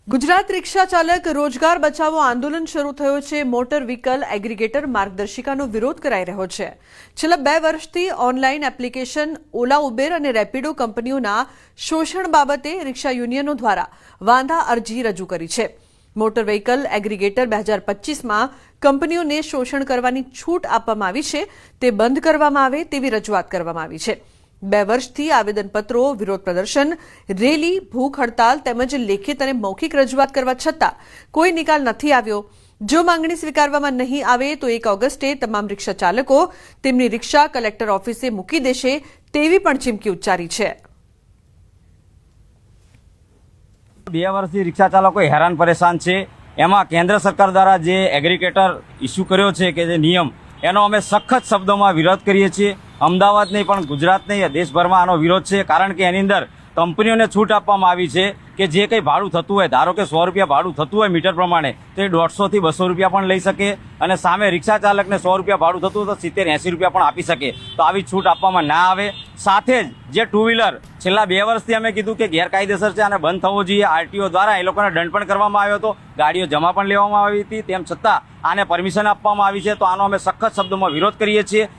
ગુજરાત રિક્ષા ચાલક રોજગાર બચાવો આંદોલન શરૂ થયો છે। મોટર વ્હીકલ એગ્રીગેટર માર્ગદર્શિકાનો વિરોધ કરાઈ રહ્યો છે। છેલ્લા 2 વર્ષથી ઓનલાઈન એપ્લિકેશન ઓલા ઉબેર અને રેપિડો કંપનીઓના શોષણ બાબતે રિક્ષા યુનિયનો દ્વારા વાંધા અરજી રજૂ કરી છે। મોટર વ્હીકલ એગ્રીગેટર 2025માં કંપનીઓને શોષણ કરવાની છૂટ આપવામાં આવી છે, તે બંધ કરવામાં આવે તેવી રજૂઆત કરવામાં આવી છે। 2 વર્ષથી આવેદનપત્રો, વિરોધ પ્રદર્શન, રેલી, ભૂખ હડતાલ તેમજ લેખિત અને મૌખિક રજૂઆત કરવા છતાં કોઈ નિકાલ નથી આવ્યો। જો માંગણી સ્વીકારવામાં નહીં આવે તો 1 ઓગસ્ટે તમામ રિક્ષા ચાલકો તેમની રિક્ષા કલેક્ટર ઓફિસે મૂકી દેશે તેવી પણ ચીમકી ઉચ્ચારી છે। 2 વર્ષથી રિક્ષા ચાલકો હેરાન પરેશાન છે। એમાં કેન્દ્ર સરકાર દ્વારા જે એગ્રીગેટર ઇસ્યુ કર્યો છે કે જે નિયમ, એનો અમે સખત શબ્દોમાં વિરોધ કરીએ છીએ। અમદાવાદ નહીં પણ ગુજરાત નહીં, દેશભરમાં આનો વિરોધ છે। કારણ કે એની અંદર કંપનીઓને છૂટ આપવામાં આવી છે કે જે કંઈ ભાડું થતું હોય, ધારો કે 100 રૂપિયા ભાડું થતું હોય મીટર પ્રમાણે, તો એ 150 થી 200 રૂપિયા પણ લઈ શકે અને સામે રિક્ષા ચાલકને 100 રૂપિયા ભાડું થતું હોય તો 70-80 રૂપિયા પણ આપી શકે। તો આવી છૂટ આપવામાં ના આવે। સાથે જ જે ટુ વ્હીલર છેલ્લા 2 વર્ષથી અમે કીધું કે ગેરકાયદેસર છે અને બંધ થવો જોઈએ, આરટીઓ દ્વારા એ લોકોને દંડ પણ કરવામાં આવ્યો હતો, ગાડીઓ જમા પણ લેવામાં આવી હતી, તેમ છતાં આને પરમિશન આપવામાં આવી છે। તો આનો અમે સખત શબ્દોમાં વિરોધ કરીએ છીએ।